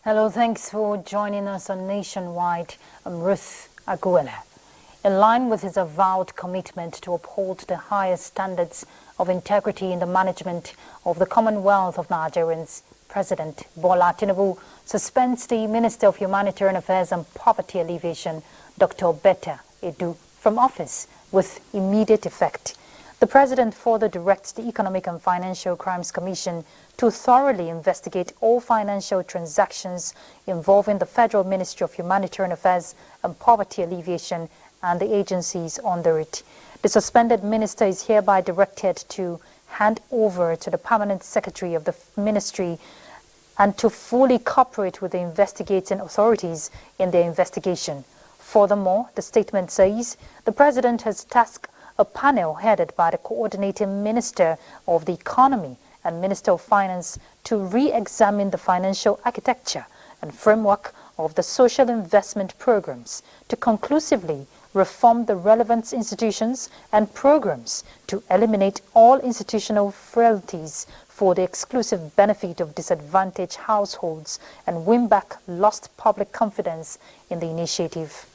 Hello, thanks for joining us on Nationwide. I'm Ruth Aguele. In line with his avowed commitment to uphold the highest standards of integrity in the management of the Commonwealth of Nigerians, President Bola Tinubu suspends the Minister of Humanitarian Affairs and Poverty Alleviation, Dr. Betta Edu, from office with immediate effect. The President further directs the Economic and Financial Crimes Commission to thoroughly investigate all financial transactions involving the Federal Ministry of Humanitarian Affairs and Poverty Alleviation and the agencies under it. The suspended minister is hereby directed to hand over to the Permanent Secretary of the Ministry and to fully cooperate with the investigating authorities in their investigation. Furthermore, the statement says the President has tasked a panel headed by the coordinating Minister of the Economy and Minister of Finance to re-examine the financial architecture and framework of the social investment programs to conclusively reform the relevant institutions and programs to eliminate all institutional frailties for the exclusive benefit of disadvantaged households and win back lost public confidence in the initiative.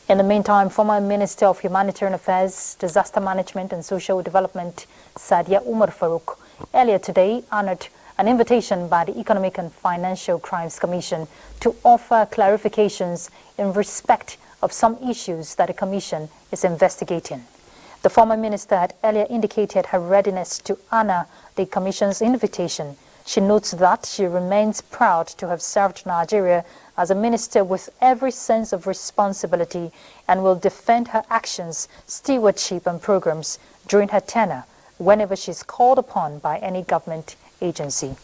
In the meantime, former Minister of Humanitarian Affairs, Disaster Management and Social Development, Sadia Umar Farouk, earlier today honored an invitation by the Economic and Financial Crimes Commission to offer clarifications in respect of some issues that the Commission is investigating. The former minister had earlier indicated her readiness to honor the Commission's invitation. She notes that she remains proud to have served Nigeria as a minister with every sense of responsibility and will defend her actions, stewardship and programs during her tenure whenever she is called upon by any government agency.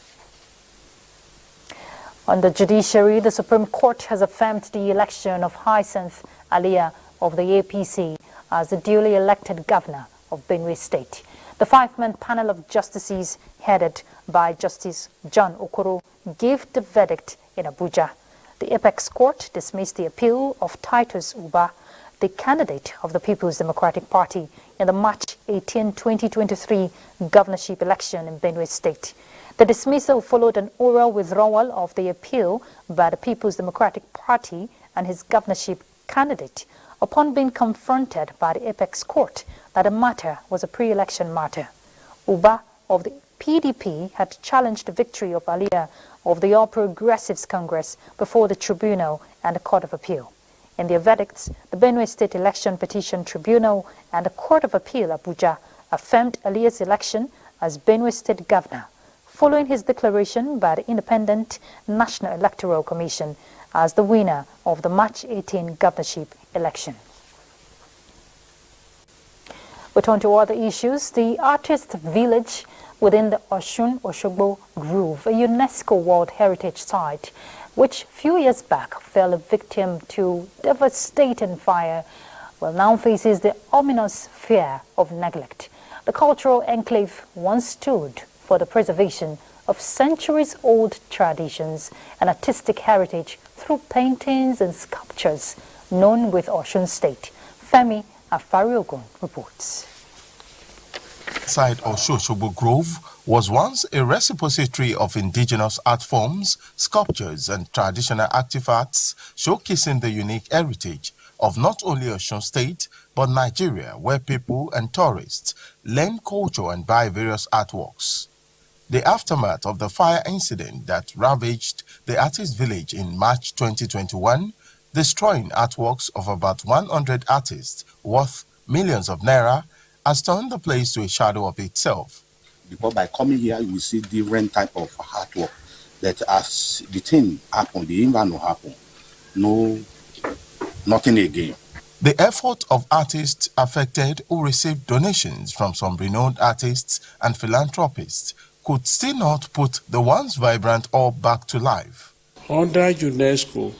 On the judiciary, the Supreme Court has affirmed the election of Hyacinth Alia of the APC as the duly elected governor of Benue State. The five-man panel of justices headed by Justice John Okoro gave the verdict in Abuja. The Apex Court dismissed the appeal of Titus Uba, the candidate of the People's Democratic Party in the March 18, 2023 governorship election in Benue State. The dismissal followed an oral withdrawal of the appeal by the People's Democratic Party and his governorship candidate upon being confronted by the Apex Court that the matter was a pre-election matter. Uba of the PDP had challenged the victory of Alia of the All Progressives Congress before the Tribunal and the Court of Appeal. In their verdicts, the Benue State Election Petition Tribunal and the Court of Appeal Abuja affirmed Alia's election as Benue State Governor, following his declaration by the Independent National Electoral Commission as the winner of the March 18 governorship election. We turn to other issues. The artist village within the Osunosugo Groove, a UNESCO World Heritage site, which a few years back fell a victim to devastating fire, well, now faces the ominous fear of neglect. The cultural enclave once stood for the preservation of centuries-old traditions and artistic heritage through paintings and sculptures known with Osun State. Femi Afariogun reports. Inside Osunosugo Groove was once a repository of indigenous art forms, sculptures and traditional artifacts showcasing the unique heritage of not only Osun State but Nigeria, where people and tourists learn culture and buy various artworks. The aftermath of the fire incident that ravaged the artist village in March 2021, destroying artworks of about 100 artists worth millions of naira, has turned the place to a shadow of itself. Because by coming here, you will see different type of artwork that as the thing happened, the incident happened, nothing again. The effort of artists affected who received donations from some renowned artists and philanthropists could still not put the once vibrant orb back to life. Under UNESCO,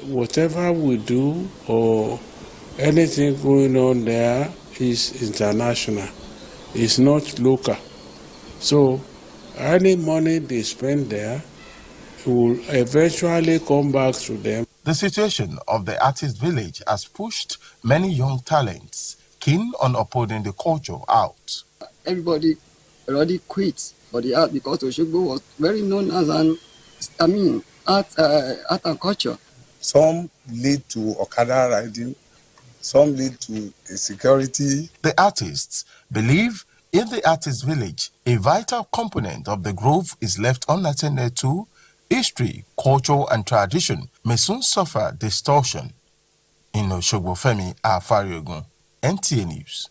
whatever we do or anything going on there is international, it's not local. So any money they spend there will eventually come back to them. The situation of the artist village has pushed many young talents keen on upholding the culture out. Everybody already quit for the art because Osogbo was very known as art and culture. Some lead to Okada riding, some lead to insecurity. The artists believe if the artist village, a vital component of the grove, is left unattended to, history, culture, and tradition may soon suffer distortion. In Osogbo, Femi Afariogun, NTA News.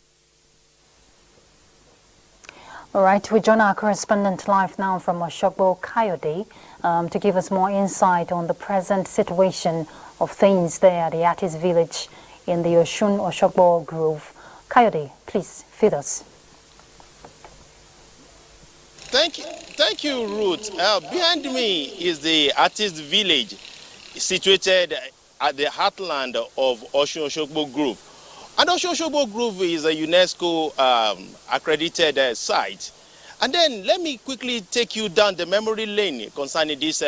All right, we join our correspondent live now from Osogbo, Kayode, to give us more insight on the present situation of things there at the artist village in the Osunosugo Groove. Kayode, please feed us. Thank you, Ruth. Behind me is the artist village situated at the heartland of Osunosugo Groove. And Osunosugo Groove is a UNESCO accredited site. And then let me quickly take you down the memory lane concerning this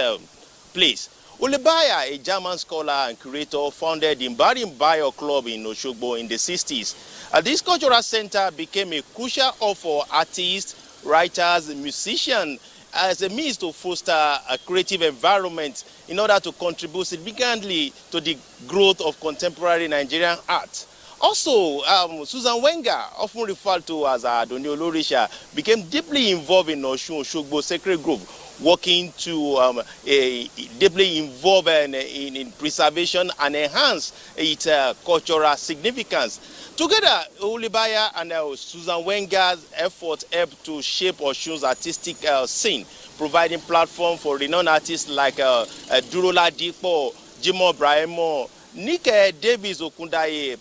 place. Ulebaya, a German scholar and curator, founded the Mbari Club in Osogbo in the 60s. This cultural center became a crucial hub for artists, writers, musicians, as a means to foster a creative environment in order to contribute significantly to the growth of contemporary Nigerian art. Also, Susan Wenger, often referred to as Adoni Olorisha, became deeply involved in Osunosugo Sacred Grove, working to deeply involved in preservation and enhance its cultural significance. Together, Ulibaya and Susan Wenger's efforts helped to shape Osun's artistic scene, providing platform for renowned artists like Durola Dipo, Jimo Brahimo, Nick Davis Okundaye,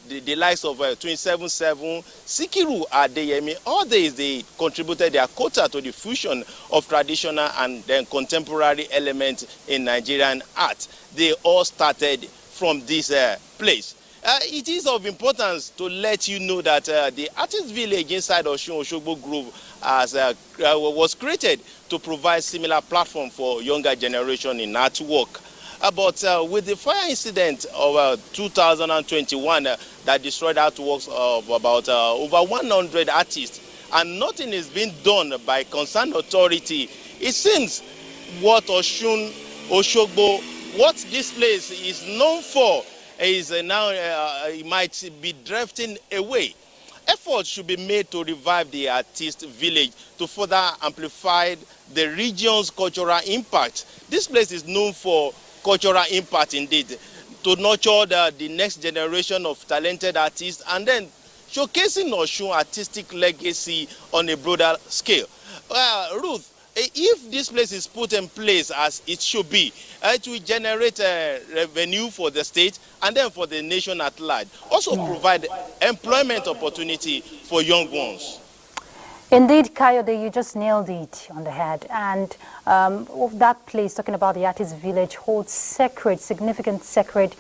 the likes of 277, Sikiru Adeyemi. All these, they contributed their quota to the fusion of traditional and then contemporary elements in Nigerian art. They all started from this place. It is of importance to let you know that the artist village inside Osunosugo Groove was created to provide similar platform for younger generation in artwork. But with the fire incident of 2021 that destroyed artworks of about over 100 artists, and nothing is being done by concerned authority, it seems what Osogbo, what this place is known for, is now it might be drifting away. Efforts should be made to revive the artist village to further amplify the region's cultural impact. This place is known for cultural impact indeed, to nurture the next generation of talented artists and then showcasing Osun artistic legacy on a broader scale. Ruth, if this place is put in place as it should be, it will generate revenue for the state and then for the nation at large. Also provide employment opportunity for young ones. Indeed, Kayode, you just nailed it on the head. And that place, talking about the artist village, holds significant sacred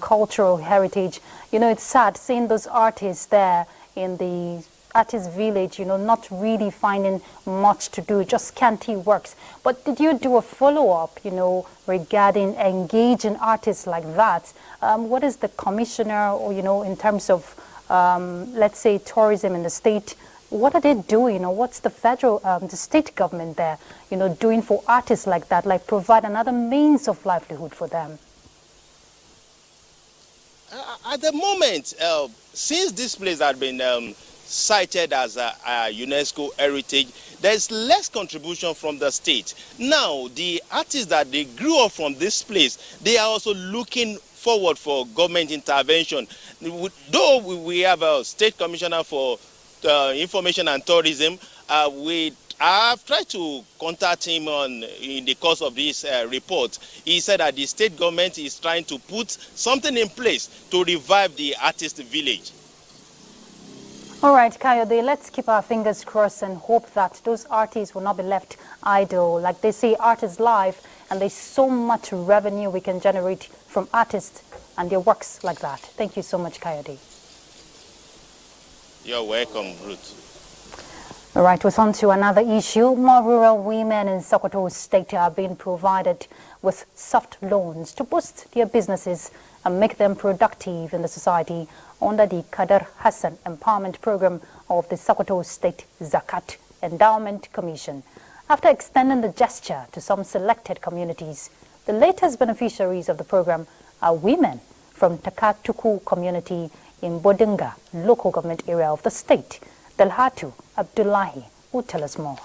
cultural heritage. You know, it's sad seeing those artists there in the artist village, you know, not really finding much to do, just scanty works. But did you do a follow-up, you know, regarding engaging artists like that? What is the commissioner, or, you know, in terms of, let's say, tourism in the state, what are they doing, or what's the federal, the state government there, you know, doing for artists like that, like provide another means of livelihood for them? At the moment, since this place had been cited as a UNESCO Heritage, there's less contribution from the state. Now, the artists that they grew up from this place, they are also looking forward for government intervention. Though we have a state commissioner for information and tourism, I've tried to contact him in the course of this report. He said that the state government is trying to put something in place to revive the artist village. All right, Kayode, let's keep our fingers crossed and hope that those artists will not be left idle. Like they say, art is life, and there's so much revenue we can generate from artists and their works like that. Thank you so much, Kayode. You're welcome, Ruth. All right, we're on to another issue. More rural women in Sokoto State are being provided with soft loans to boost their businesses and make them productive in the society. under the Kader Hassan Empowerment Program of the Sokoto State Zakat Endowment Commission. After extending the gesture to some selected communities, the latest beneficiaries of the program are women from Takatuku community in Bodinga, local government area of the state. Dalhatu Abdullahi will tell us more.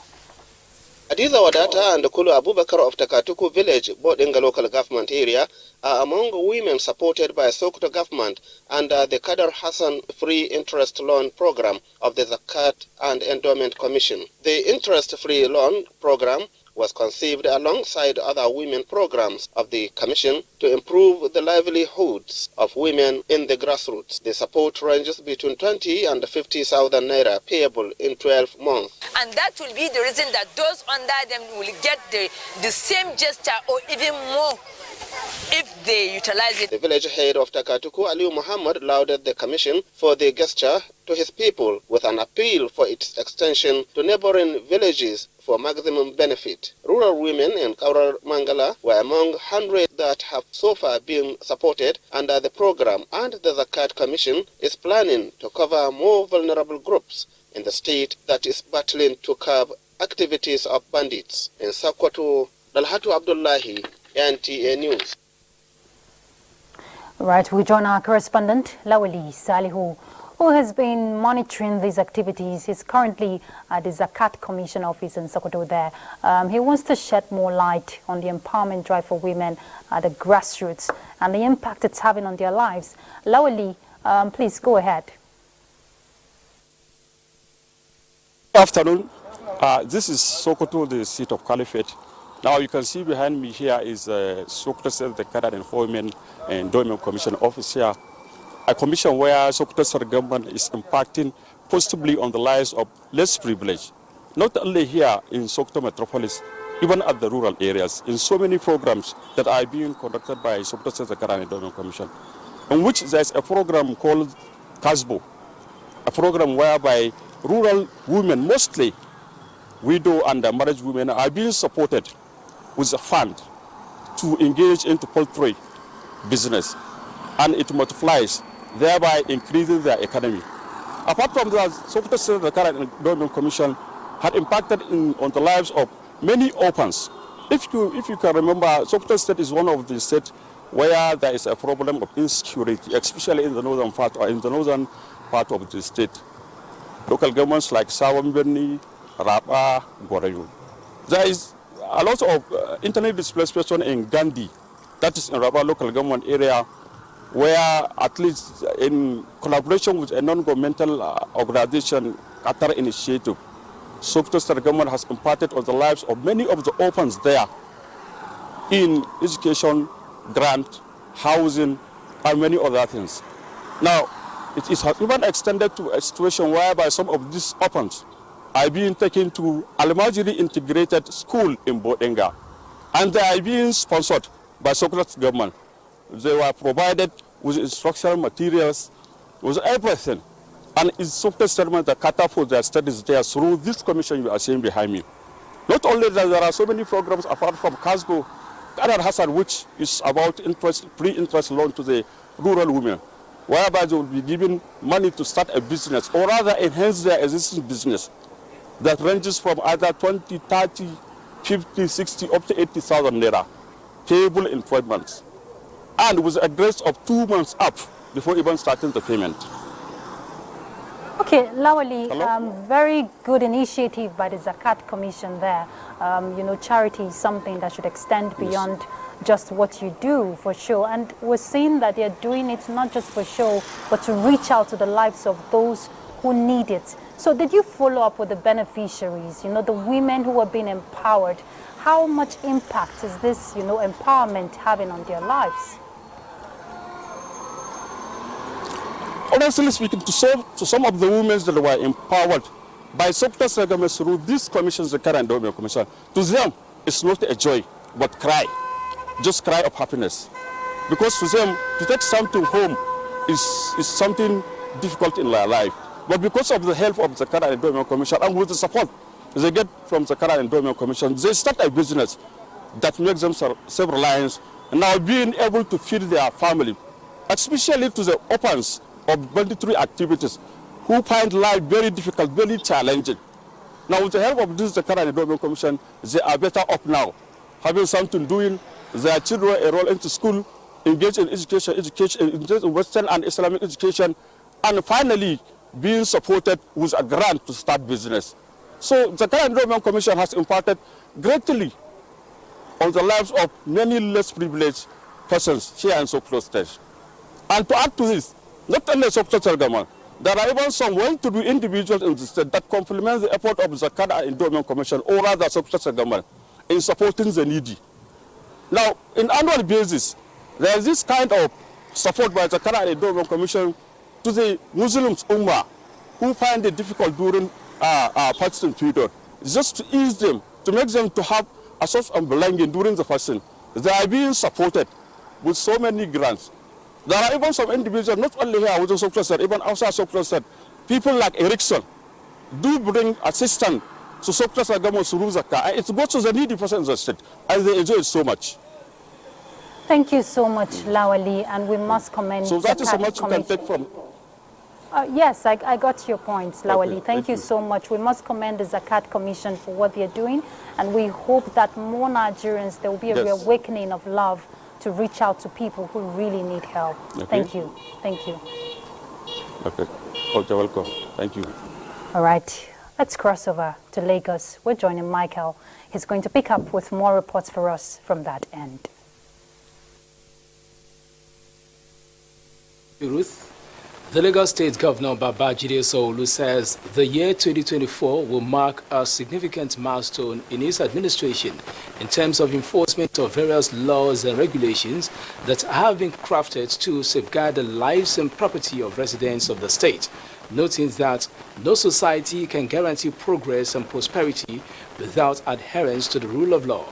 Adiza Wadata and Kulu Abubakar of Takatuku village, Bodinga local government area, are among women supported by Sokoto government under the Kader Hassan Free Interest Loan Program of the Zakat and Endowment Commission. The interest-free loan program was conceived alongside other women programs of the Commission to improve the livelihoods of women in the grassroots. The support ranges between 20 and 50,000 naira payable in 12 months. And that will be the reason that those under them will get the same gesture or even more if they utilize it. The village head of Takatuku, Aliu Muhammad, lauded the Commission for the gesture to his people with an appeal for its extension to neighboring villages for maximum benefit. Rural women in Kaurar Mangala were among hundreds that have so far been supported under the program, and the Zakat Commission is planning to cover more vulnerable groups in the state that is battling to curb activities of bandits. In Sokoto, Dalhatu Abdullahi, NTA News. Right, we join our correspondent, Lawali Salihu, who has been monitoring these activities. He's currently at the Zakat Commission office in Sokoto there. He wants to shed more light on the empowerment drive for women at the grassroots and the impact it's having on their lives. Lawali, please go ahead. Good afternoon. This is Sokoto, the seat of Caliphate. Now you can see behind me here is Sokoto State, the Kader Empowerment and Endowment Commission office here. A commission where Sokoto State government is impacting positively on the lives of less privileged. Not only here in Sokoto metropolis, even at the rural areas, in so many programs that are being conducted by Sokoto State, the Kader Empowerment Commission, in which there's a program called CASBO, a program whereby rural women, mostly widow and married women, are being supported with a fund to engage into poultry business, and it multiplies, thereby increasing their economy. Apart from that, Sokoto State, the Kader Empowerment Commission had impacted on the lives of many orphans. If you can remember, Sokoto State is one of the states where there is a problem of insecurity, especially in the northern part of the state. Local governments like Sawambeni, Rapa, Gorayu. There is a lot of internet displacement in Gandhi, that is in Rapa local government area, where at least in collaboration with a non-governmental organization, Qatar Initiative, Sokoto State government has imparted on the lives of many of the orphans there in education, grant, housing, and many other things. Now, it is even extended to a situation whereby some of these orphans are being taken to Almajiri Integrated School in Bodinga, and they are being sponsored by Sokoto State government. They were provided with instructional materials, with everything, and it's Sokoto State government that cater for their studies there through this commission you are seeing behind me. Not only that, there are so many programs apart from CASBO, Kader Hassan, which is about pre-interest loan to the rural women, whereby they will be given money to start a business, or rather enhance their existing business, that ranges from either 20, 30, 50, 60, up to 80,000 naira, payable in 12 months, and with a grace of 2 months up before even starting the payment. Okay, Lawali, very good initiative by the Zakat Commission there. Charity is something that should extend beyond just what you do, for sure. And we're seeing that they're doing it not just for show, but to reach out to the lives of those who need it. So did you follow up with the beneficiaries, the women who are being empowered? How much impact is this, empowerment having on their lives? Honestly speaking, to some of the women that were empowered by Sokoto State government through this commission, the Kader Empowerment Commission, to them, it's not a joy, but cry. Just cry of happiness. Because to them, to take something home is something difficult in their life. But because of the help of the Zakat Empowerment Commission and with the support they get from the Zakat Empowerment Commission, they start a business that makes them self-reliant and now being able to feed their family, especially to the orphans of mandatory activities, who find life very difficult, very challenging. Now, with the help of this Zakat and Development Commission, they are better off now, having something doing, their children enroll into school, engage in education, engage in Western and Islamic education, and finally being supported with a grant to start business. So the Zakat and Development Commission has impacted greatly on the lives of many less privileged persons here in Sokoto State. And to add to this, not only Sokoto State government, there are even some well-to-do individuals in the state that complement the effort of the Zakat and Development Commission, or rather Sokoto State government, in supporting the needy. Now, in annual basis, there is this kind of support by the Zakat and Development Commission to the Muslims Ummah who find it difficult during fasting period, just to ease them, to make them to have a source of belonging during the fasting. They are being supported with so many grants. There are even some individuals, not only here within Sokoto State, even outside Sokoto State, people like Erickson do bring assistance to Sokoto State government through Zakat, and it goes to the needy person in the state, and they enjoy it so much. Thank you so much, Lawali, and we must commend So that Zakat is so much you can Commission. take from. Yes, I got your points, Lawali. Okay, thank you so much. We must commend the Zakat Commission for what they're doing, and we hope that more Nigerians, there will be a Yes. reawakening of love to reach out to people who really need help. Okay. Thank you. Thank you. Okay. Oh, you're welcome. Thank you. All right, let's cross over to Lagos. We're joining Michael. He's going to pick up with more reports for us from that end. Ruth. The Lagos State Governor Babajide Sanwo-Olu says the year 2024 will mark a significant milestone in his administration in terms of enforcement of various laws and regulations that have been crafted to safeguard the lives and property of residents of the state, noting that no society can guarantee progress and prosperity without adherence to the rule of law.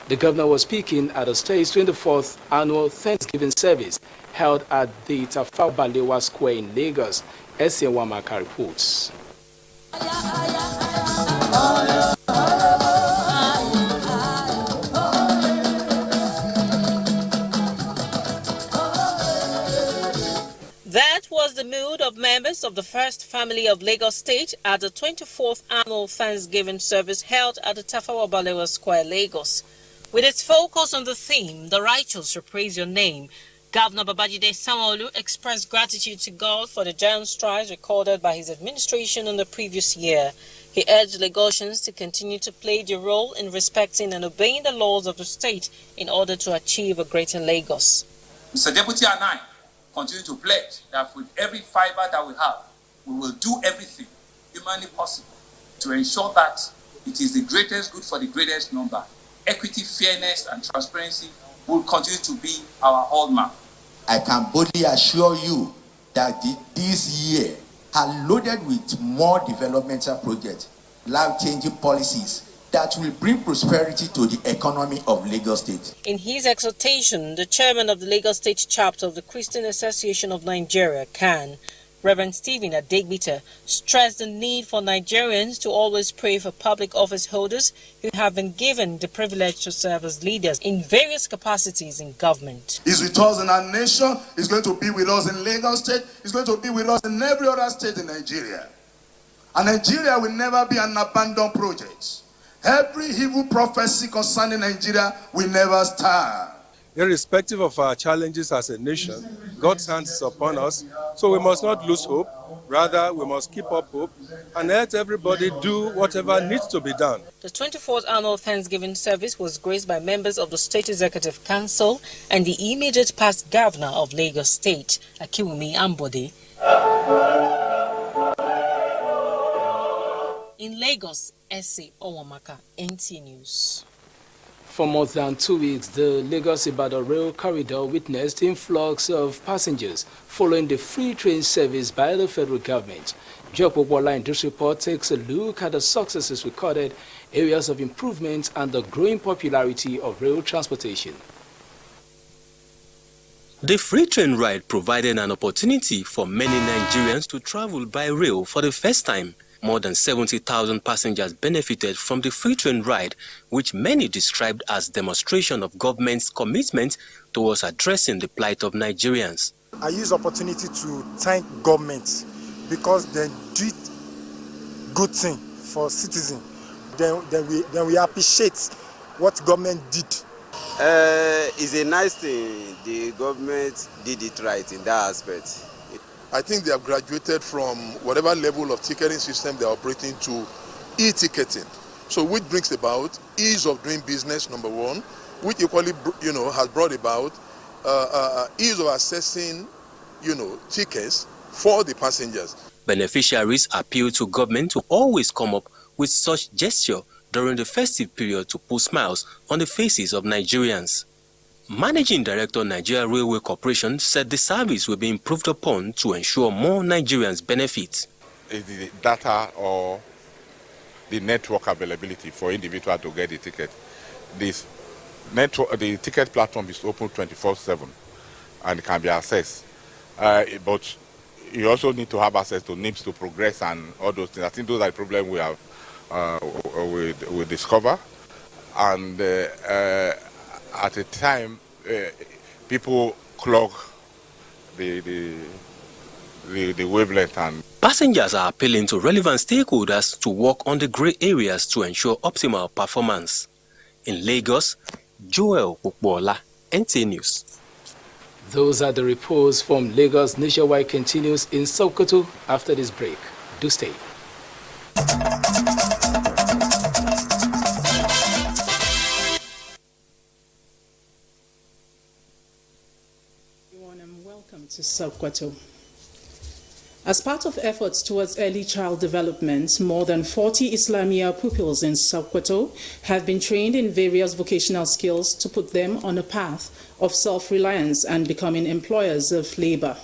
The governor was speaking at the state's 24th annual Thanksgiving service held at the Tafawa Balewa Square in Lagos. S.A. Wamaka reports. That was the mood of members of the First Family of Lagos State at the 24th annual Thanksgiving service held at the Tafawa Balewa Square, Lagos. With its focus on the theme, "The Righteous Shall Praise Your Name," Governor Babajide Sanwo-Olu expressed gratitude to God for the giant strides recorded by his administration in the previous year. He urged Lagosians to continue to play their role in respecting and obeying the laws of the state in order to achieve a greater Lagos. Mr. Deputy and I continue to pledge that with every fiber that we have, we will do everything humanly possible to ensure that it is the greatest good for the greatest number. Equity, fairness, and transparency will continue to be our hallmark. I can boldly assure you that this year are loaded with more developmental projects, life-changing policies that will bring prosperity to the economy of Lagos State. In his exhortation, the chairman of the Lagos State chapter of the Christian Association of Nigeria, CAN, Reverend Stephen Adegbita, stressed the need for Nigerians to always pray for public office holders who have been given the privilege to serve as leaders in various capacities in government. He's with us in our nation, he's going to be with us in Lagos State, he's going to be with us in every other state in Nigeria. And Nigeria will never be an abandoned project. Every evil prophecy concerning Nigeria will never stand. Irrespective of our challenges as a nation, God's hand is upon us, so we must not lose hope. Rather, we must keep up hope and let everybody do whatever needs to be done. The 24th annual Thanksgiving service was graced by members of the State Executive Council and the immediate past governor of Lagos State, Akiwumi Ambode. In Lagos, S.A. Owamaka, NTA News. For more than 2 weeks, the Lagos-Ibadan rail corridor witnessed influx of passengers following the free train service by the federal government. Jopobola in this report takes a look at the successes recorded, areas of improvement, and the growing popularity of rail transportation. The free train ride provided an opportunity for many Nigerians to travel by rail for the first time. More than 70,000 passengers benefited from the free train ride, which many described as demonstration of government's commitment towards addressing the plight of Nigerians. I use opportunity to thank government because they did good thing for citizens. Then we appreciate what government did. It's a nice thing. The government did it right in that aspect. I think they have graduated from whatever level of ticketing system they are operating to e-ticketing. So which brings about ease of doing business, number one, which equally, has brought about ease of accessing, tickets for the passengers. Beneficiaries appeal to government to always come up with such gesture during the festive period to put smiles on the faces of Nigerians. Managing Director Nigeria Railway Corporation said the service will be improved upon to ensure more Nigerians benefit. Is the data or the network availability for individual to get the ticket. This network, the ticket platform is open 24/7 and it can be accessed. But you also need to have access to NIPS to progress and all those things. I think those are the problems we have we discover. And at a time, people clog the wavelength. And passengers are appealing to relevant stakeholders to work on the grey areas to ensure optimal performance. In Lagos, Joel Okbola, NTA News. Those are the reports from Lagos. Nationwide continues in Sokoto after this break. Do stay. Everyone, and welcome to Sokoto. As part of efforts towards early child development, more than 40 Islamia pupils in Sokoto have been trained in various vocational skills to put them on a path of self-reliance and becoming employers of labor.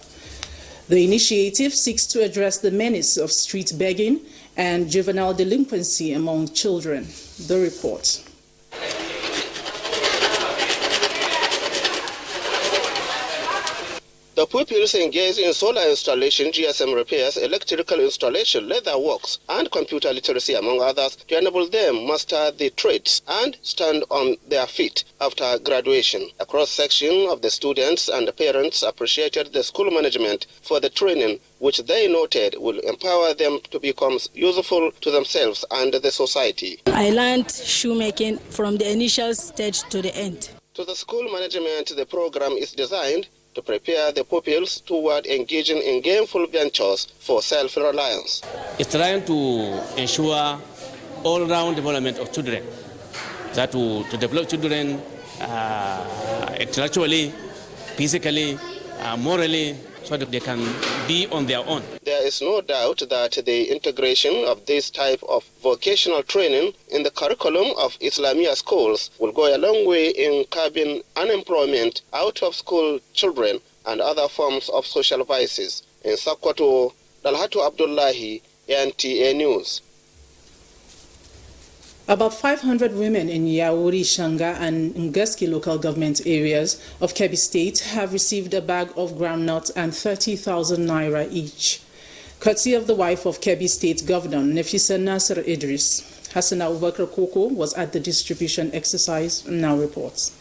The initiative seeks to address the menace of street begging and juvenile delinquency among children. The report. The pupils engaged in solar installation, GSM repairs, electrical installation, leather works, and computer literacy, among others, to enable them master the trades and stand on their feet after graduation. A cross-section of the students and the parents appreciated the school management for the training, which they noted will empower them to become useful to themselves and the society. I learned shoemaking from the initial stage to the end. To the school management, the program is designed to prepare the pupils toward engaging in gainful ventures for self-reliance. It's trying to ensure all-round development of children, that to develop children intellectually, physically, morally, so that they can be on their own. There is no doubt that the integration of this type of vocational training in the curriculum of Islamia schools will go a long way in curbing unemployment out of school children and other forms of social vices. In Sokoto, Dalhatu Abdullahi, NTA News. About 500 women in Yauri, Shanga, and Ngeski local government areas of Kebbi State have received a bag of groundnuts and 30,000 naira each. Courtesy of the wife of Kebbi State Governor Nefisa Nasser Idris, Hassan Abubakar Koko was at the distribution exercise and now reports.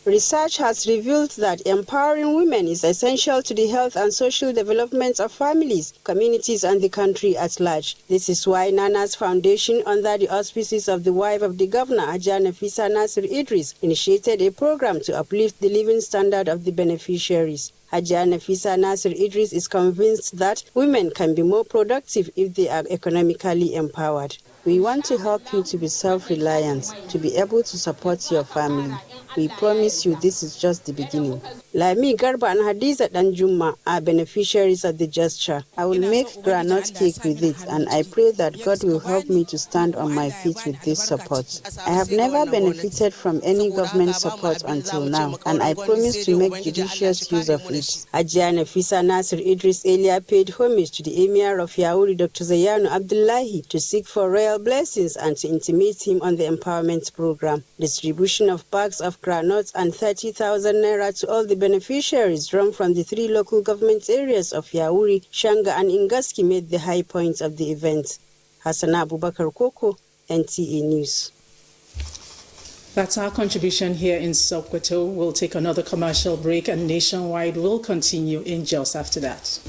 Research has revealed that empowering women is essential to the health and social development of families, communities, and the country at large. This is why Nana's Foundation, under the auspices of the wife of the governor, Haja Nefisa Nasser Idris, initiated a program to uplift the living standard of the beneficiaries. Haja Nefisa Nasser Idris is convinced that women can be more productive if they are economically empowered. We want to help you to be self-reliant, to be able to support your family. We promise you this is just the beginning. Lami Garba and Hadiza Danjuma are beneficiaries of the gesture. I will make granite cake with it, and I pray that God will help me to stand on my feet with this support. I have never benefited from any government support until now, and I promise to make judicious use of it. Haja Nefisa Nasser Idris earlier paid homage to the Emir of Yauri, Dr. Zayanu Abdullahi, to seek for royal blessings and to intimate him on the empowerment program. Distribution of bags of granules and 30,000 naira to all the beneficiaries drawn from the 3 local government areas of Yauri, Shanga, and Ingaski made the high point of the event. Hassan Abubakar Koko, NTA News. That's our contribution here in Sokoto. We'll take another commercial break, and Nationwide will continue in just after that.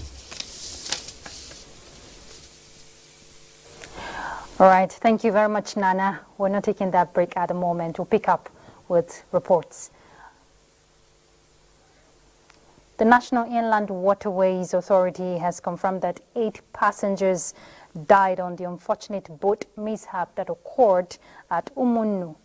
All right, thank you very much, Nana. We're not taking that break at the moment. We'll pick up with reports. The National Inland Waterways Authority has confirmed that 8 passengers died on the unfortunate boat mishap that occurred at Umumu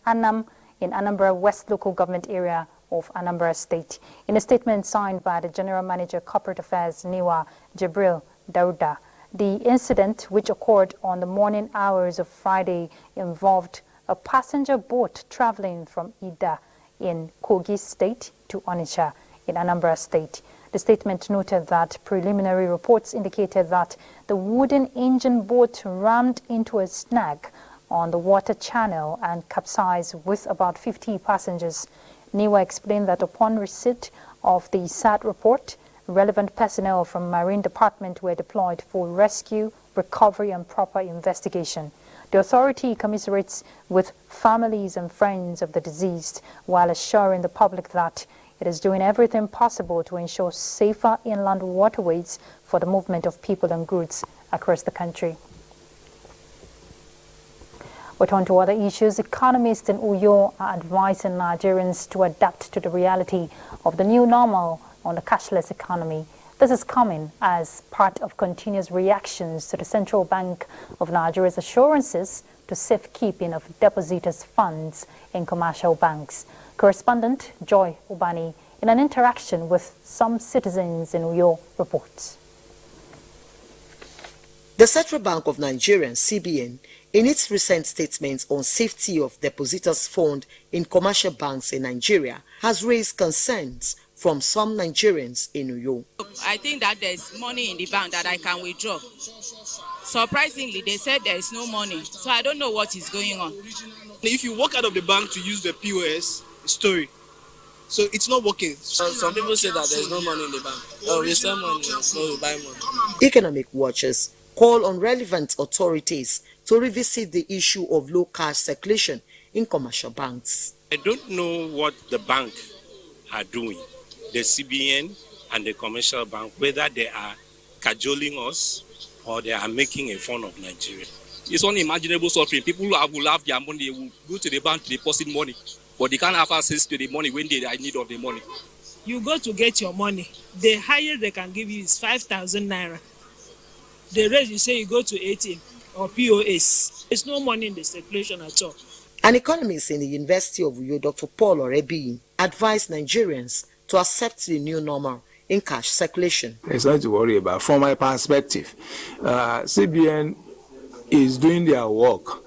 Anam in Anambra West Local Government Area of Anambra State. In a statement signed by the General Manager Corporate Affairs, Niwa Jibril Dauda, the incident, which occurred on the morning hours of Friday, involved a passenger boat traveling from Ida in Kogi State to Onitsha in Anambra State. The statement noted that preliminary reports indicated that the wooden engine boat rammed into a snag on the water channel and capsized with about 50 passengers. Niwa explained that upon receipt of the SAT report, relevant personnel from Marine Department were deployed for rescue, recovery and proper investigation. The authority commiserates with families and friends of the deceased while assuring the public that it is doing everything possible to ensure safer inland waterways for the movement of people and goods across the country. But on to other issues. Economists in Uyo are advising Nigerians to adapt to the reality of the new normal on the cashless economy. This is coming as part of continuous reactions to the Central Bank of Nigeria's assurances to safekeeping of depositors' funds in commercial banks. Correspondent Joy Ubani, in an interaction with some citizens in Uyo, reports. The Central Bank of Nigeria, CBN, in its recent statements on safety of depositors' funds in commercial banks in Nigeria, has raised concerns from some Nigerians in Uyo. I think that there's money in the bank that I can withdraw. Surprisingly, they said there is no money, so I don't know what is going on. If you walk out of the bank to use the POS, story. So it's not working. Some people say that there's no money in the bank. Oh, we sell money, so we buy money. Economic watchers call on relevant authorities to revisit the issue of low cash circulation in commercial banks. I don't know what the bank are doing, the CBN and the commercial bank, whether they are cajoling us or they are making a fun of Nigeria. It's unimaginable suffering. People who will have their money, they will go to the bank to deposit money, but they can't have access to the money when they are in need of the money. You go to get your money, the highest they can give you is 5,000 naira. The rest you say you go to ATM or POS. There's no money in the circulation at all. An economist in the University of Uyo, Dr. Paul Orebi, advised Nigerians to accept the new normal in cash circulation. There's nothing to worry about. From my perspective, CBN is doing their work,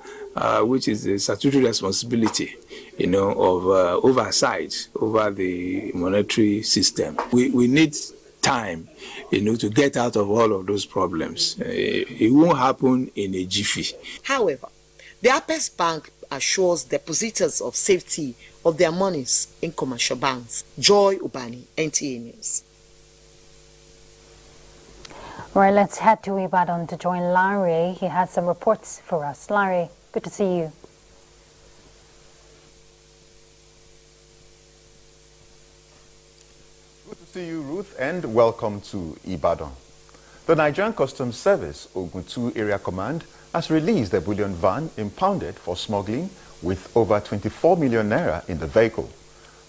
which is the statutory responsibility, of oversight over the monetary system. We need time, to get out of all of those problems. It won't happen in a jiffy. However, the Apex Bank assures depositors of safety of their monies in commercial banks. Joy Ubani, NTA News. All right, let's head to Ibadan to join Larry. He has some reports for us. Larry, good to see you. Good to see you, Ruth, and welcome to Ibadan. The Nigerian Customs Service, Ogun 2 Area Command, has released a bullion van impounded for smuggling with over 24 million naira in the vehicle.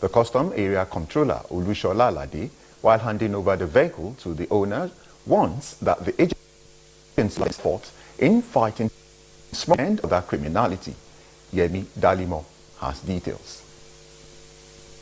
The Custom Area Controller, Olushola Lade, while handing over the vehicle to the owner, warns that the agency fought in fighting smuggling and other criminality. Yemi Dalimo has details.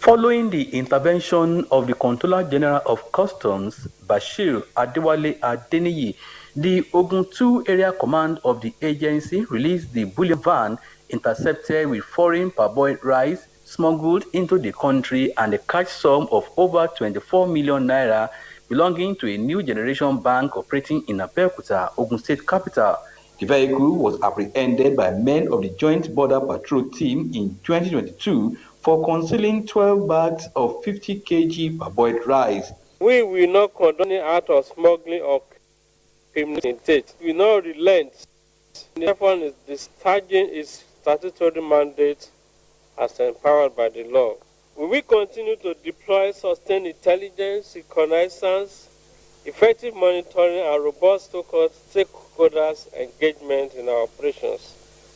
Following the intervention of the Controller General of Customs, Bashir Adewale Adeniyi, the Ogun 2 Area Command of the agency released the bullion van intercepted with foreign parboiled rice smuggled into the country and a cash sum of over 24 million naira belonging to a new generation bank operating in Abeokuta, Ogun State capital. The vehicle was apprehended by men of the Joint Border Patrol Team in 2022 for concealing 12 bags of 50 kg parboiled rice. We will not condone any act of smuggling or criminal intent. We will not relent. The F1 is discharging its statutory mandate as empowered by the law. We will continue to deploy sustained intelligence, reconnaissance, effective monitoring, and robust stakeholders' engagement in our operations.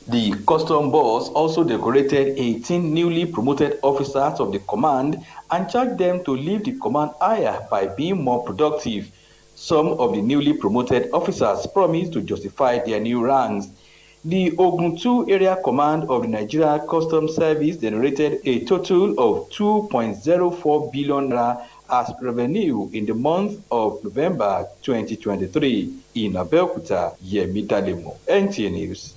The custom boss also decorated 18 newly promoted officers of the command and charged them to leave the command higher by being more productive. Some of the newly promoted officers promised to justify their new ranks. The Ogun 2 Area Command of the Nigerian Customs Service generated a total of 2.04 billion naira as revenue in the month of November 2023 in Abeokuta, Yemi Dalemo, NTA News.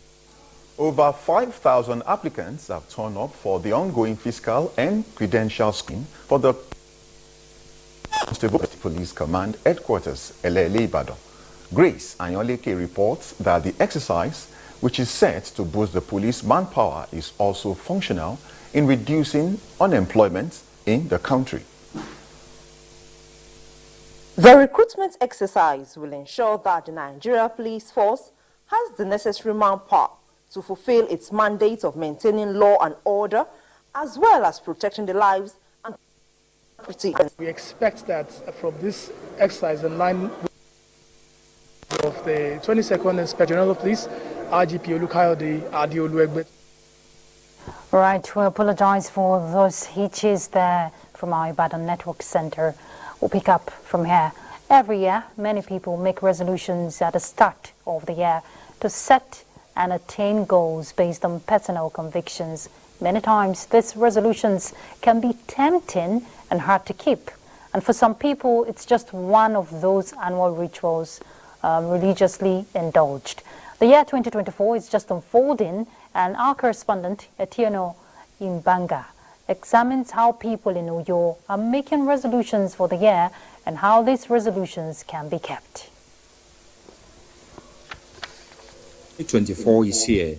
Over 5,000 applicants have turned up for the ongoing fiscal and credential scheme for the Constable Police Command Headquarters, Elele Ibadan. Grace Anyoleke reports that the exercise, which is set to boost the police manpower, is also functional in reducing unemployment in the country. The recruitment exercise will ensure that the Nigeria Police Force has the necessary manpower to fulfill its mandate of maintaining law and order, as well as protecting the lives and property. We expect that from this exercise, in line of the 22nd Inspector General of Police, RGP Olukayode Adeoluegbe. Right, we apologize for those hitches there from our Ibadan Network Center. We'll pick up from here. Every year, many people make resolutions at the start of the year to set and attain goals based on personal convictions. Many times, these resolutions can be tempting and hard to keep. And for some people, it's just one of those annual rituals religiously indulged. The year 2024 is just unfolding, and our correspondent, Etieno Imbanga, examines how people in Uyo are making resolutions for the year and how these resolutions can be kept. 2024 is here,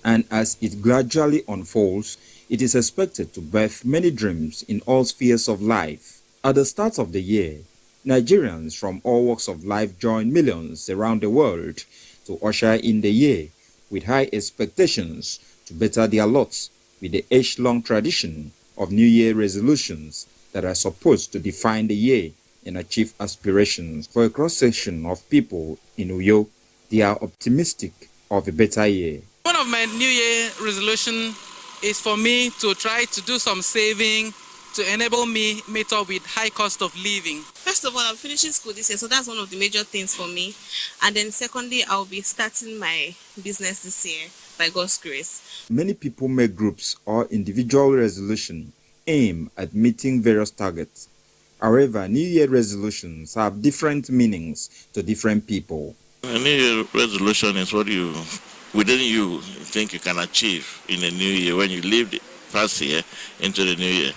and as it gradually unfolds, it is expected to birth many dreams in all spheres of life. At the start of the year, Nigerians from all walks of life join millions around the world to usher in the year with high expectations to better their lots with the age-long tradition of New Year resolutions that are supposed to define the year and achieve aspirations. For a cross-section of people in Uyo, they are optimistic of a better year. One of my New Year resolution is for me to try to do some saving to enable me meet up with high cost of living. First of all, I'm finishing school this year, so that's one of the major things for me. And then secondly, I'll be starting my business this year by God's grace. Many people make groups or individual resolutions aim at meeting various targets. However, New Year resolutions have different meanings to different people. A New Year resolution is what you, within you, think you can achieve in a new year when you leave the past year into the new year.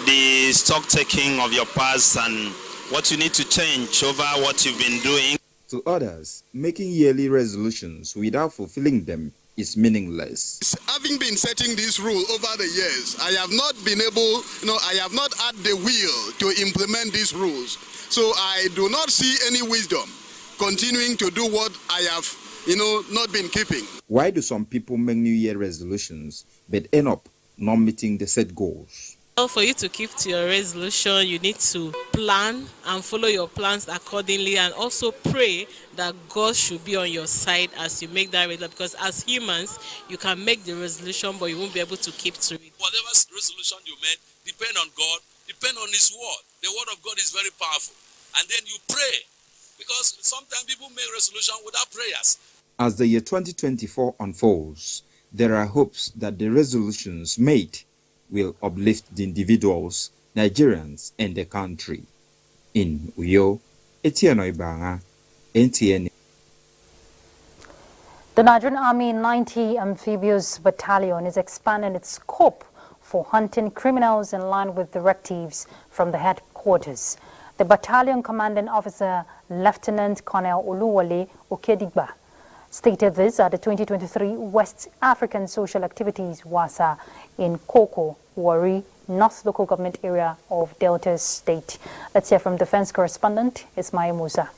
The stock taking of your past and what you need to change over what you've been doing. To others, making yearly resolutions without fulfilling them is meaningless. Having been setting this rule over the years, I have not been able, I have not had the will to implement these rules. So I do not see any wisdom continuing to do what I have, not been keeping. Why do some people make New Year resolutions but end up not meeting the set goals? Well, for you to keep to your resolution, you need to plan and follow your plans accordingly, and also pray that God should be on your side as you make that resolution. Because as humans, you can make the resolution, but you won't be able to keep to it. Whatever resolution you made, depend on God, depend on His word. The word of God is very powerful. And then you pray. Because sometimes people make resolution without prayers. As the year 2024 unfolds, there are hopes that the resolutions made will uplift the individuals, Nigerians, and the country. In Uyo, Etieno Ibanga, NTA. The Nigerian Army 90 Amphibious Battalion is expanding its scope for hunting criminals in line with directives from the headquarters. The battalion commanding officer, Lieutenant Colonel Oluwole Okedigba, stated this at the 2023 West African Social Activities WASA in Koko, Wari, North Local Government Area of Delta State. Let's hear from Defense Correspondent Ismail Musa.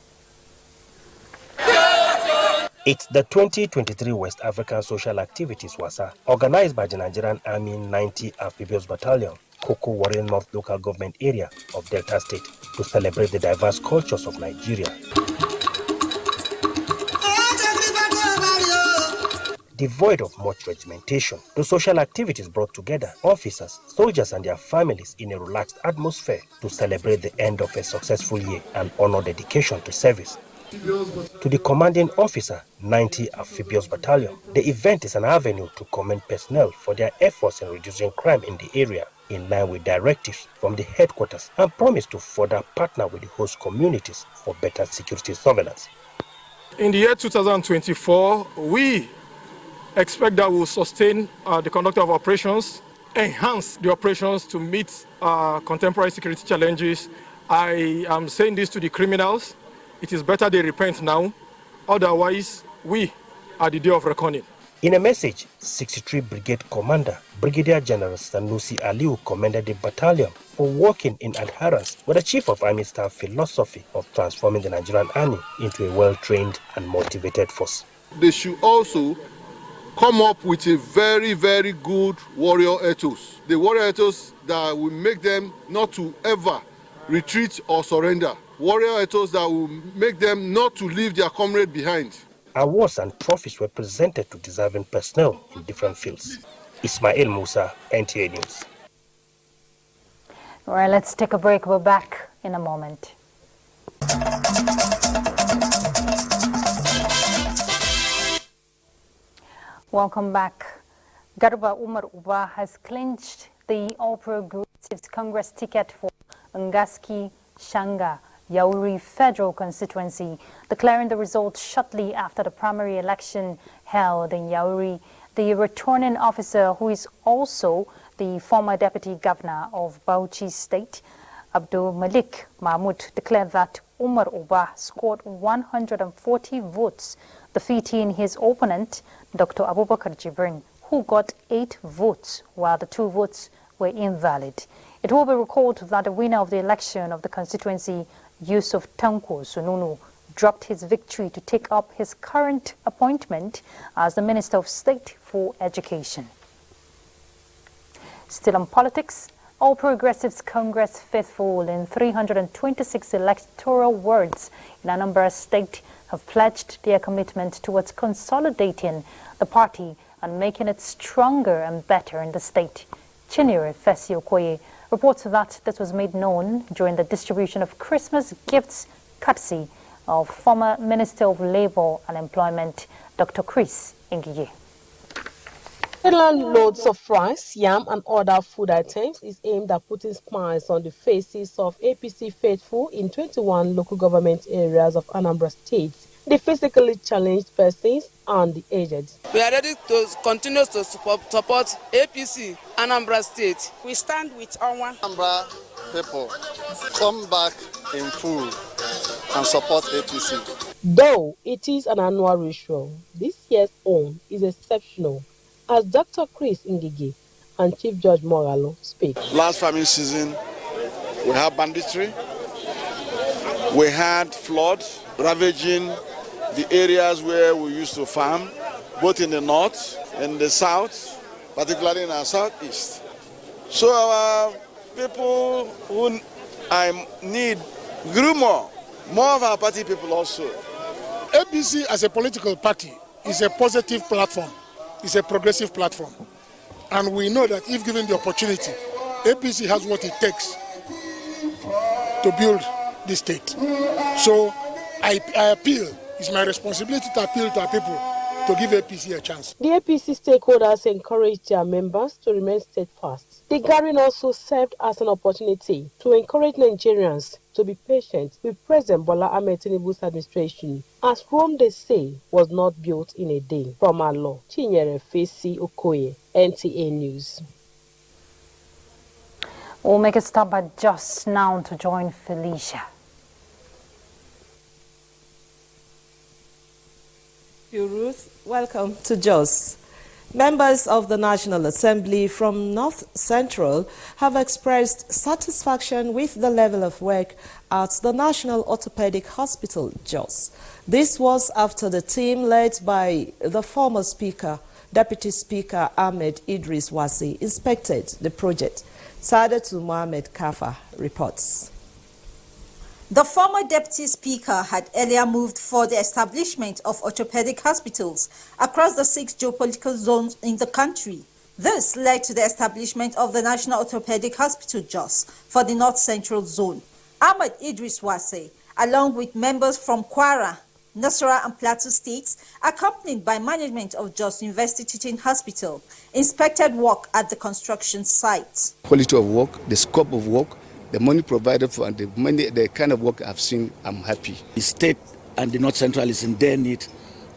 It's the 2023 West African Social Activities WASA, organized by the Nigerian Army 90 Amphibious Battalion, Koko Warrior North Local Government Area of Delta State, to celebrate the diverse cultures of Nigeria. Devoid of much regimentation, the social activities brought together officers, soldiers and their families in a relaxed atmosphere to celebrate the end of a successful year and honor dedication to service. To the commanding officer, 90 Amphibious Battalion, the event is an avenue to commend personnel for their efforts in reducing crime in the area, in line with directives from the headquarters, and promise to further partner with the host communities for better security surveillance. In the year 2024, we expect that we'll sustain the conduct of operations, enhance the operations to meet contemporary security challenges. I am saying this to the criminals. It is better they repent now. Otherwise, we are the day of reckoning. In a message, 63 Brigade Commander Brigadier General Sanusi Aliu commended the battalion for working in adherence with the Chief of Army Staff philosophy of transforming the Nigerian Army into a well-trained and motivated force. They should also come up with a very, very good warrior ethos. The warrior ethos that will make them not to ever retreat or surrender. Warrior ethos that will make them not to leave their comrade behind. Awards and trophies were presented to deserving personnel in different fields. Ismail Musa, NTA News. All right, let's take a break. We're back in a moment. Welcome back. Garba Umar Uba has clinched the All Progressives Congress ticket for Ngaski Shanga Yauri Federal Constituency, declaring the results shortly after the primary election held in Yauri. The returning officer, who is also the former deputy governor of Bauchi State, Abdul Malik Mahmoud, declared that Umar Uba scored 140 votes, defeating his opponent, Dr. Abubakar Jibrin, who got 8 votes, while the 2 votes were invalid. It will be recalled that the winner of the election of the constituency, Yusuf Tanko Sununu, dropped his victory to take up his current appointment as the Minister of State for Education. Still on politics, All Progressives Congress faithful in 326 electoral wards in Anambra State have pledged their commitment towards consolidating the party and making it stronger and better in the state. Chinyere Fesi Okoye reports that this was made known during the distribution of Christmas gifts courtesy of former Minister of Labour and Employment, Dr. Chris Ngige. Loads of rice, yam and other food items is aimed at putting smiles on the faces of APC faithful in 21 local government areas of Anambra State, the physically challenged persons and the aged. We are ready to continue to support APC Anambra State. We stand with our Anambra people. Come back in full and support APC. Though it is an annual ritual, this year's own is exceptional, as Dr. Chris Ngige and Chief Judge Moralo speak. Last farming season, we had banditry, we had flood ravaging the areas where we used to farm, both in the north and the south, particularly in our southeast. So our people who need grew more of our party people also. APC as a political party is a positive platform. It's a progressive platform. And we know that if given the opportunity, APC has what it takes to build this state. So I appeal, it's my responsibility to appeal to our people to give APC a chance. The APC stakeholders encouraged their members to remain steadfast. The gathering also served as an opportunity to encourage Nigerians to be patient with President Bola Ahmed Tinubu's administration, as Rome, they say, was not built in a day. From Alo, Chinyere Fesi Okoye, NTA News. We'll make a stop at just now to join Felicia. You, Ruth, welcome to Jos. Members of the National Assembly from North Central have expressed satisfaction with the level of work at the National Orthopedic Hospital, Jos. This was after the team led by the former Speaker, Deputy Speaker Ahmed Idris Wasi, inspected the project. Sadatu Mohamed Kafa reports. The former Deputy Speaker had earlier moved for the establishment of orthopedic hospitals across the 6 geopolitical zones in the country. This led to the establishment of the National Orthopedic Hospital Jos for the North Central Zone. Ahmed Idris Wase, along with members from Kwara, Nasarawa and Plateau states, accompanied by management of Jos University Teaching Hospital, inspected work at the construction site. Quality of work, the scope of work, the money provided for, and the kind of work I've seen, I'm happy. The state and the North Central is in their need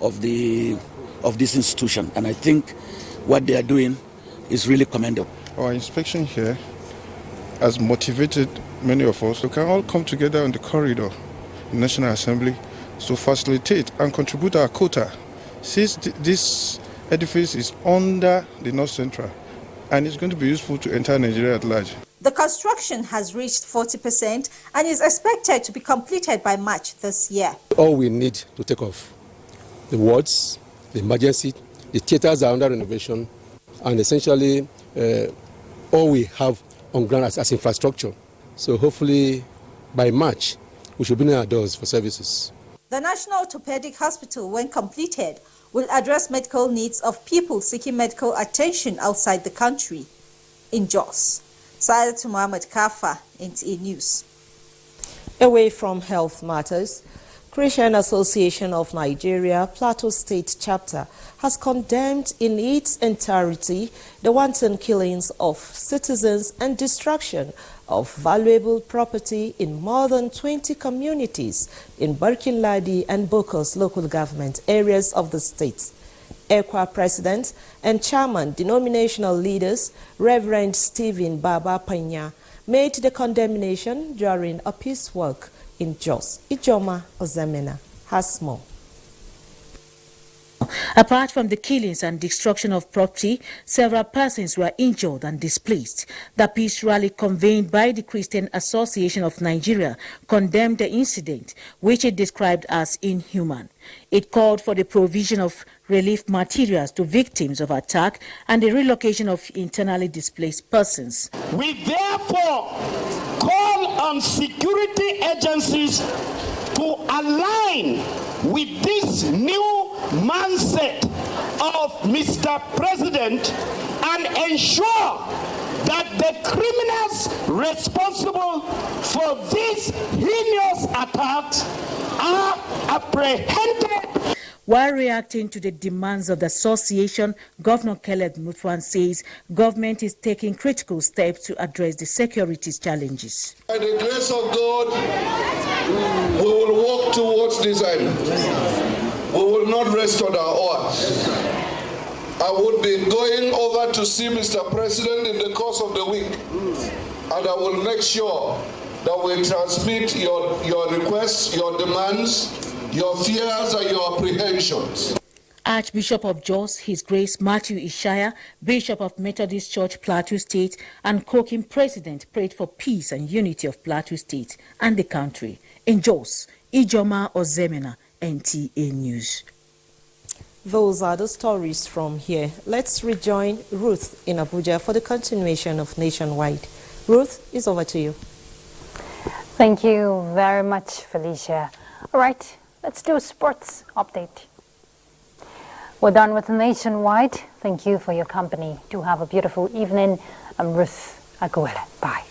of this institution, and I think what they are doing is really commendable. Our inspection here has motivated many of us. We can all come together on the corridor in National Assembly to facilitate and contribute our quota. Since this edifice is under the North Central, and it's going to be useful to entire Nigeria at large. The construction has reached 40% and is expected to be completed by March this year. All we need to take off, the wards, the emergency, the theaters are under renovation, and essentially all we have on ground as infrastructure. So hopefully by March, we should be near our doors for services. The National Orthopedic Hospital, when completed, will address medical needs of people seeking medical attention outside the country. In Jos, Sadatu Mohamed Kafa, NTA News. Away from health matters, Christian Association of Nigeria, Plateau State Chapter, has condemned in its entirety the wanton killings of citizens and destruction of valuable property in more than 20 communities in Barkin-Ladi and Bokos local government areas of the state. ECWA President and Chairman, denominational leaders, Reverend Stephen Baba Panya, made the condemnation during a peace walk in Jos. Ijoma Ozemena has more. Apart from the killings and destruction of property, several persons were injured and displaced. The peace rally convened by the Christian Association of Nigeria condemned the incident, which it described as inhuman. It called for the provision of relief materials to victims of attack and the relocation of internally displaced persons. We therefore call on security agencies to align with this new mindset of Mr. President and ensure that the criminals responsible for these heinous attacks are apprehended. While reacting to the demands of the association, Governor Caleb Mutwan says government is taking critical steps to address the security challenges. By the grace of God, we will work towards this end. We will not rest on our oars. I would be going over to see Mr. President in the course of the week, and I will make sure that we transmit your requests, your demands, your fears and your apprehensions. Archbishop of Jos, His Grace Matthew Ishaya, Bishop of Methodist Church Plateau State, and Kokim President prayed for peace and unity of Plateau State and the country. In Jos, Ijoma Ozemena, NTA News. Those are the stories from here. Let's rejoin Ruth in Abuja for the continuation of Nationwide. Ruth, it's over to you. Thank you very much, Felicia. All right, let's do a sports update. We're done with Nationwide. Thank you for your company. Do have a beautiful evening. I'm Ruth Aguele. Bye.